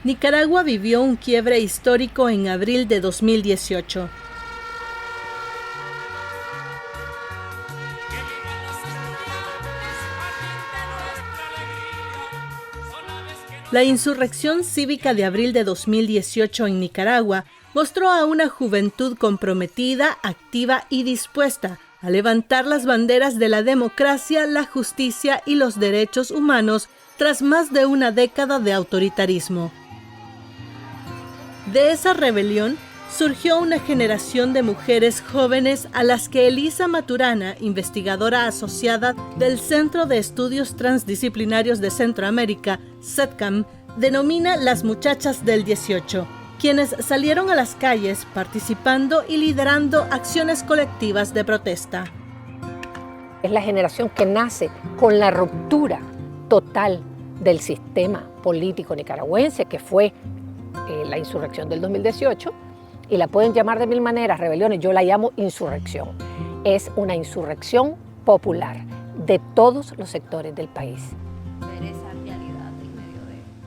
Nicaragua vivió un quiebre histórico en abril de 2018. La insurrección cívica de abril de 2018 en Nicaragua mostró a una juventud comprometida, activa y dispuesta a levantar las banderas de la democracia, la justicia y los derechos humanos tras más de una década de autoritarismo. De esa rebelión surgió una generación de mujeres jóvenes a las que Elisa Maturana, investigadora asociada del Centro de Estudios Transdisciplinarios de Centroamérica, CETCAM, denomina las muchachas del 18, quienes salieron a las calles participando y liderando acciones colectivas de protesta. Es la generación que nace con la ruptura total del sistema político nicaragüense, que fue la insurrección del 2018, y la pueden llamar de mil maneras, rebeliones, yo la llamo insurrección. Es una insurrección popular de todos los sectores del país.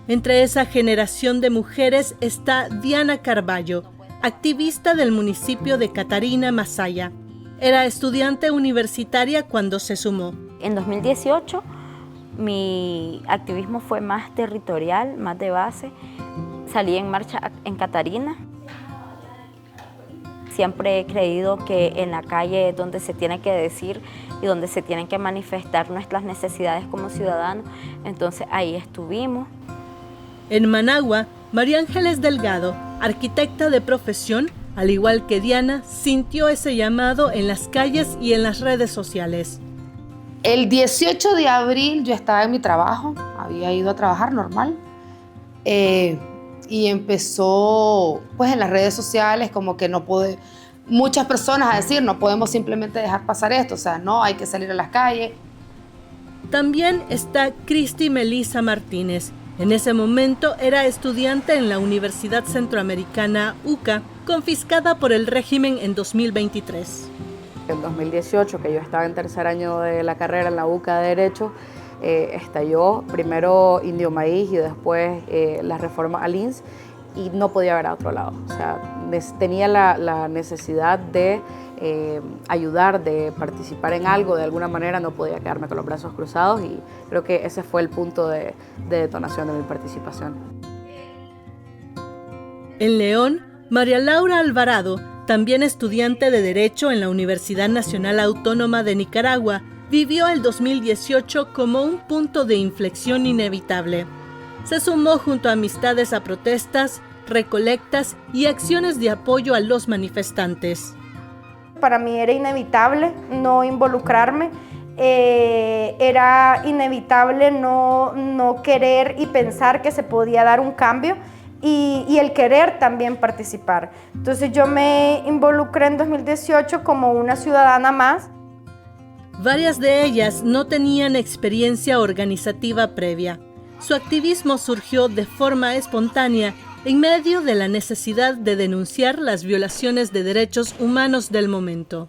Entre esa generación de mujeres está Diana Carballo, activista del municipio de Catarina, Masaya. Era estudiante universitaria cuando se sumó. En 2018 mi activismo fue más territorial, más de base. Salí en marcha en Catarina. Siempre he creído que en la calle es donde se tiene que decir y donde se tienen que manifestar nuestras necesidades como ciudadanos. Entonces ahí estuvimos. En Managua, María Ángeles Delgado, arquitecta de profesión, al igual que Diana, sintió ese llamado en las calles y en las redes sociales. El 18 de abril yo estaba en mi trabajo, había ido a trabajar normal. Y empezó pues en las redes sociales como que muchas personas a decir no podemos simplemente dejar pasar esto, o sea, no, hay que salir a las calles. También está Cristi Melisa Martínez. En ese momento era estudiante en la Universidad Centroamericana UCA, confiscada por el régimen en 2023. En 2018, que yo estaba en tercer año de la carrera en la UCA de Derecho, estalló primero Indio Maíz y después la reforma al INS y no podía ver a otro lado. O sea, tenía la necesidad de ayudar, de participar en algo, de alguna manera no podía quedarme con los brazos cruzados y creo que ese fue el punto de detonación de mi participación. En León, María Laura Alvarado, también estudiante de Derecho en la Universidad Nacional Autónoma de Nicaragua, vivió el 2018 como un punto de inflexión inevitable. Se sumó junto a amistades a protestas, recolectas y acciones de apoyo a los manifestantes. Para mí era inevitable no involucrarme, era inevitable no querer y pensar que se podía dar un cambio y el querer también participar. Entonces yo me involucré en 2018 como una ciudadana más. Varias de ellas no tenían experiencia organizativa previa. Su activismo surgió de forma espontánea en medio de la necesidad de denunciar las violaciones de derechos humanos del momento.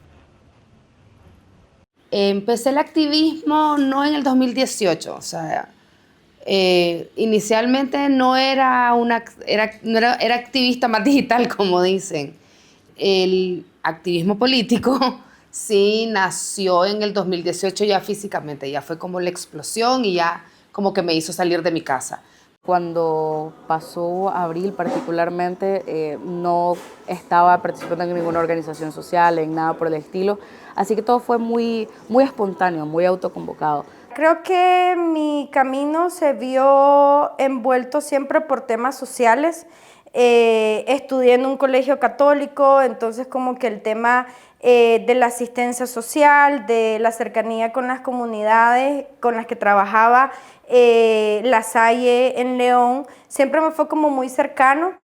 Empecé el activismo no en el 2018, o sea, inicialmente no era activista más digital, como dicen. El activismo político sí nació en el 2018 ya físicamente, ya fue como la explosión y ya como que me hizo salir de mi casa. Cuando pasó abril particularmente, no estaba participando en ninguna organización social, en nada por el estilo, así que todo fue muy espontáneo, muy autoconvocado. Creo que mi camino se vio envuelto siempre por temas sociales. Estudié en un colegio católico, entonces como que el tema de la asistencia social, de la cercanía con las comunidades con las que trabajaba, La Salle en León, siempre me fue como muy cercano.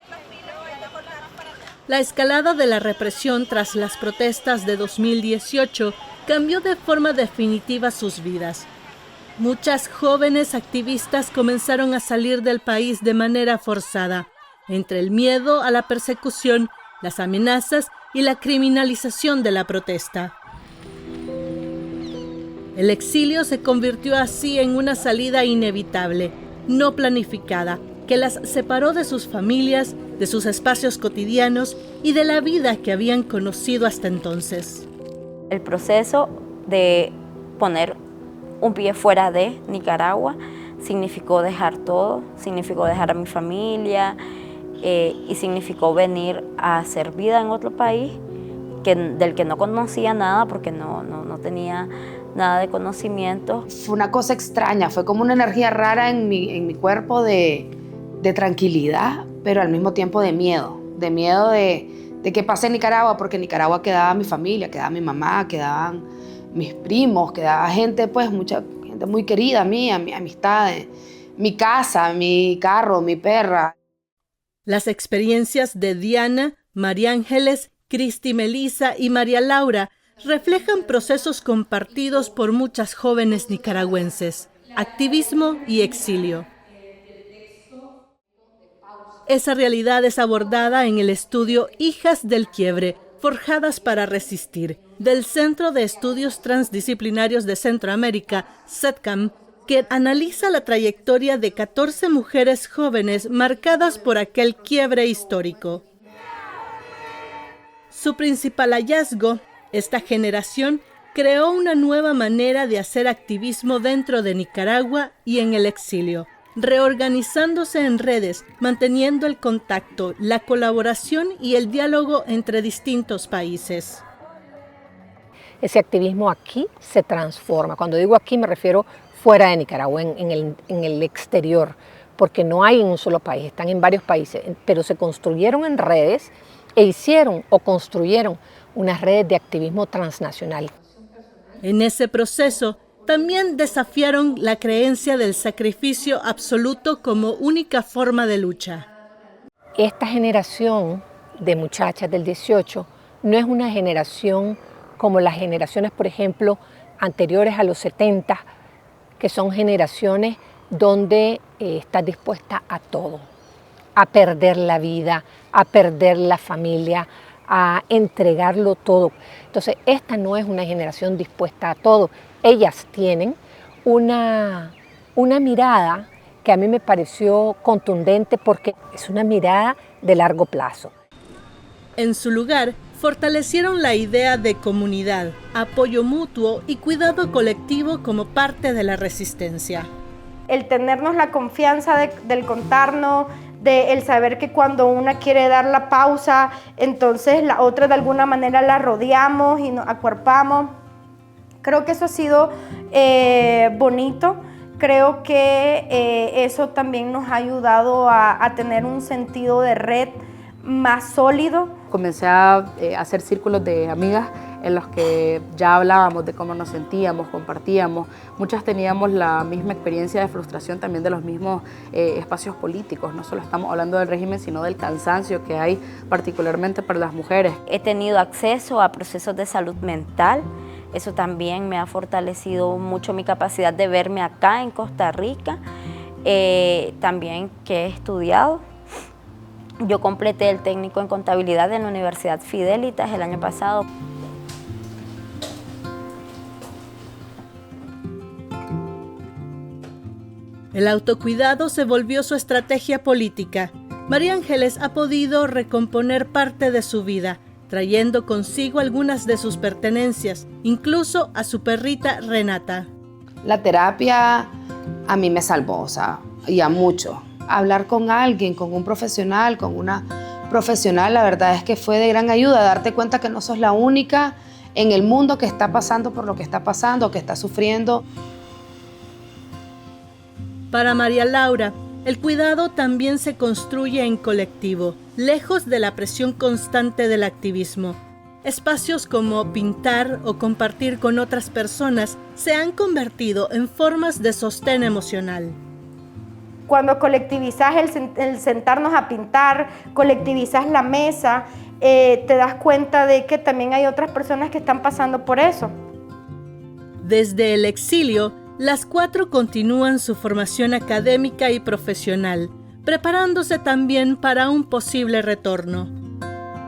La escalada de la represión tras las protestas de 2018 cambió de forma definitiva sus vidas. Muchas jóvenes activistas comenzaron a salir del país de manera forzada, entre el miedo a la persecución, las amenazas y la criminalización de la protesta. El exilio se convirtió así en una salida inevitable, no planificada, que las separó de sus familias, de sus espacios cotidianos y de la vida que habían conocido hasta entonces. El proceso de poner un pie fuera de Nicaragua significó dejar todo, significó dejar a mi familia y significó venir a hacer vida en otro país del que no conocía nada porque no tenía nada de conocimiento. Fue una cosa extraña, fue como una energía rara en mi cuerpo de tranquilidad, pero al mismo tiempo de miedo de qué pasa en Nicaragua, porque en Nicaragua quedaba mi familia, quedaba mi mamá, quedaban mis primos, quedaba gente, pues mucha gente muy querida mía, mi amistades, mi casa, mi carro, mi perra. Las experiencias de Diana, María Ángeles, Cristi Melisa y María Laura reflejan procesos compartidos por muchas jóvenes nicaragüenses, activismo y exilio. Esa realidad es abordada en el estudio Hijas del Quiebre, forjadas para resistir, del Centro de Estudios Transdisciplinarios de Centroamérica, CETCAM, que analiza la trayectoria de 14 mujeres jóvenes marcadas por aquel quiebre histórico. Su principal hallazgo, esta generación creó una nueva manera de hacer activismo dentro de Nicaragua y en el exilio, reorganizándose en redes, manteniendo el contacto, la colaboración y el diálogo entre distintos países. Ese activismo aquí se transforma. Cuando digo aquí me refiero fuera de Nicaragua, en el exterior, porque no hay en un solo país, están en varios países, pero se construyeron en redes e hicieron o construyeron unas redes de activismo transnacional. En ese proceso, también desafiaron la creencia del sacrificio absoluto como única forma de lucha. Esta generación de muchachas del 18 no es una generación como las generaciones, por ejemplo, anteriores a los 70, que son generaciones donde estás dispuesta a todo, a perder la vida, a perder la familia, a entregarlo todo. Entonces, esta no es una generación dispuesta a todo. Ellas tienen una mirada que a mí me pareció contundente porque es una mirada de largo plazo. En su lugar, fortalecieron la idea de comunidad, apoyo mutuo y cuidado colectivo como parte de la resistencia. El tenernos la confianza del contarnos, el saber que cuando una quiere dar la pausa, entonces la otra de alguna manera la rodeamos y nos acuerpamos. Creo que eso ha sido bonito. Creo que eso también nos ha ayudado a tener un sentido de red más sólido. Comencé a hacer círculos de amigas en los que ya hablábamos de cómo nos sentíamos, compartíamos. Muchas teníamos la misma experiencia de frustración también de los mismos espacios políticos. No solo estamos hablando del régimen, sino del cansancio que hay particularmente para las mujeres. He tenido acceso a procesos de salud mental. Eso también me ha fortalecido mucho mi capacidad de verme acá en Costa Rica. También que he estudiado. Yo completé el técnico en contabilidad en la Universidad Fidelitas el año pasado. El autocuidado se volvió su estrategia política. María Ángeles ha podido recomponer parte de su vida, trayendo consigo algunas de sus pertenencias, incluso a su perrita Renata. La terapia a mí me salvó, o sea, y a mucho. Hablar con alguien, con un profesional, con una profesional, la verdad es que fue de gran ayuda, darte cuenta que no sos la única en el mundo que está pasando por lo que está pasando, que está sufriendo. Para María Laura, el cuidado también se construye en colectivo, lejos de la presión constante del activismo. Espacios como pintar o compartir con otras personas se han convertido en formas de sostén emocional. Cuando colectivizas el sentarnos a pintar, colectivizas la mesa, te das cuenta de que también hay otras personas que están pasando por eso. Desde el exilio, las 4 continúan su formación académica y profesional, preparándose también para un posible retorno.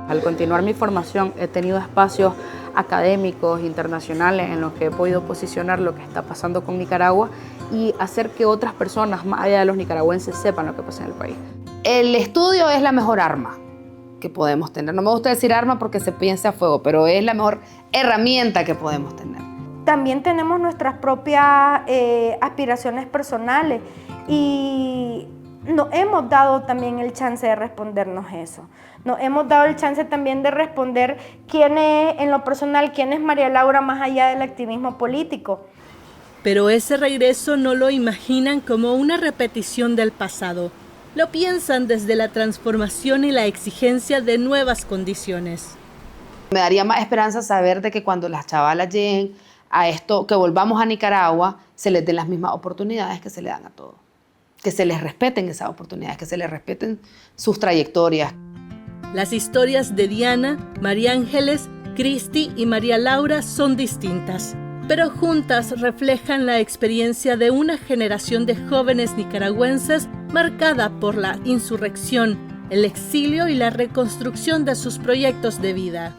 Al continuar mi formación he tenido espacios académicos, internacionales, en los que he podido posicionar lo que está pasando con Nicaragua y hacer que otras personas, más allá de los nicaragüenses, sepan lo que pasa en el país. El estudio es la mejor arma que podemos tener. No me gusta decir arma porque se piensa a fuego, pero es la mejor herramienta que podemos tener. También tenemos nuestras propias aspiraciones personales y nos hemos dado también el chance de respondernos eso. Nos hemos dado el chance también de responder quién es, en lo personal, quién es María Laura más allá del activismo político. Pero ese regreso no lo imaginan como una repetición del pasado. Lo piensan desde la transformación y la exigencia de nuevas condiciones. Me daría más esperanza saber de que cuando las chavalas lleguen a esto, que volvamos a Nicaragua, se les den las mismas oportunidades que se le dan a todos. Que se les respeten esas oportunidades, que se les respeten sus trayectorias. Las historias de Diana, María Ángeles, Cristi y María Laura son distintas, pero juntas reflejan la experiencia de una generación de jóvenes nicaragüenses marcada por la insurrección, el exilio y la reconstrucción de sus proyectos de vida.